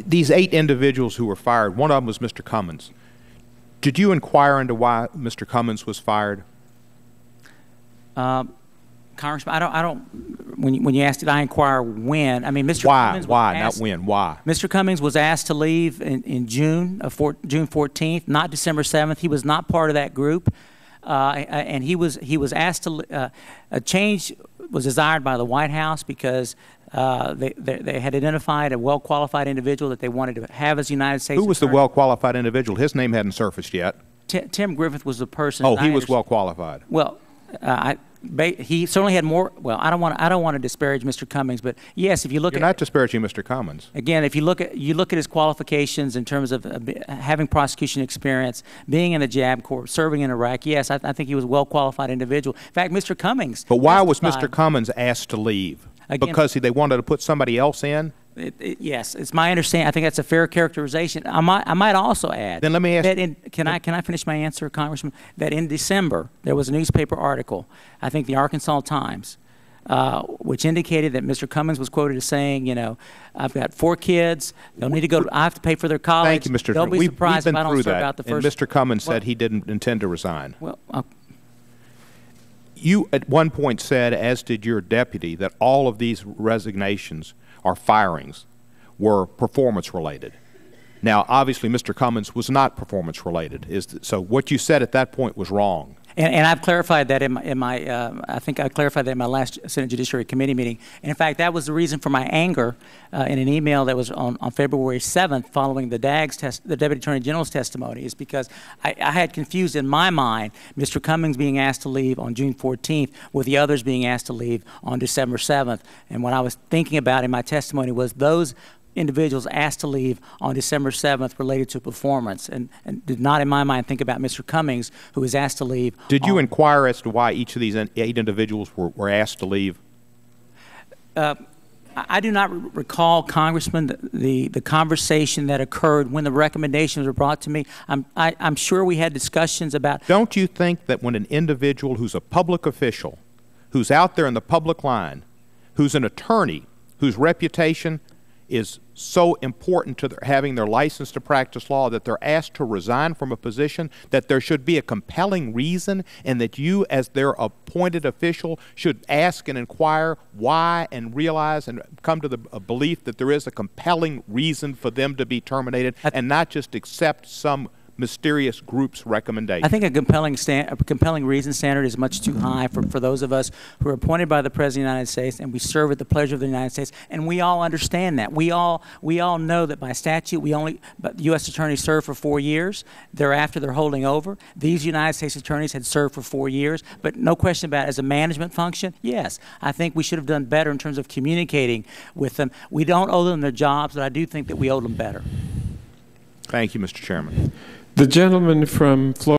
these 8 individuals who were fired, one of them was Mr. Cummins. Did you inquire into why Mr. Cummins was fired? Congressman, I don't. When you asked, did I inquire when? I mean, Mr. Cummins. Why? Not when. Why? Mr. Cummins was asked to leave in June 14th, not December 7th. He was not part of that group, and he was asked to. A change was desired by the White House because they had identified a well-qualified individual that they wanted to have as United States. Who was the well-qualified individual? His name hadn't surfaced yet. Tim Griffith was the person. Oh, he was well-qualified. Well, he certainly had more. Well, I don't want to disparage Mr. Cummings, but yes, if you look You're not disparaging Mr. Cummings. Again, if you look at his qualifications in terms of having prosecution experience, being in the JAB Corps, serving in Iraq, yes, I think he was a well-qualified individual. In fact, Mr. Cummings. But why was Mr. Cummings asked to leave? Again, because they wanted to put somebody else in? Yes, it's my understanding. I think that's a fair characterization. I might also add. Then let me ask. That can I finish my answer, Congressman? That in December there was a newspaper article, I think the Arkansas Times, which indicated that Mr. Cummings was quoted as saying, you know, I've got 4 kids. They'll need to go. I have to pay for their college. Thank you, Mr. They'll be surprised if I don't serve out the first. And Mr. Cummings said he didn't intend to resign. Well. You at one point said, as did your deputy, that all of these resignations or firings were performance-related. Now, obviously, Mr. Cummings was not performance-related. So what you said at that point was wrong. And I've clarified that I think I clarified that in my last Senate Judiciary Committee meeting. And in fact, that was the reason for my anger in an email that was on February 7th following the Deputy Attorney General's testimony, is because I had confused in my mind Mr. Cummings being asked to leave on June 14th with the others being asked to leave on December 7th. And what I was thinking about in my testimony was those individuals asked to leave on December 7th related to performance, and did not, in my mind, think about Mr. Cummings, who was asked to leave. Did you inquire as to why each of these 8 individuals were asked to leave? I do not recall, Congressman, the conversation that occurred when the recommendations were brought to me. I'm sure we had discussions about. Don't you think that when an individual who's a public official, who's out there in the public line, who's an attorney, whose reputation is so important to having their license to practice law, that they're asked to resign from a position, that there should be a compelling reason, and that you, as their appointed official, should ask and inquire why and realize and come to the belief that there is a compelling reason for them to be terminated, and not just accept some mysterious group's recommendation? I think a compelling reason standard is much too high for those of us who are appointed by the President of the United States, and we serve at the pleasure of the United States, and we all understand that. We all know that by statute but U.S. attorneys serve for 4 years. Thereafter, they're holding over. These United States attorneys had served for 4 years, but no question about it, as a management function, yes, I think we should have done better in terms of communicating with them. We don't owe them their jobs, but I do think that we owe them better. Thank you, Mr. Chairman. The gentleman from Florida.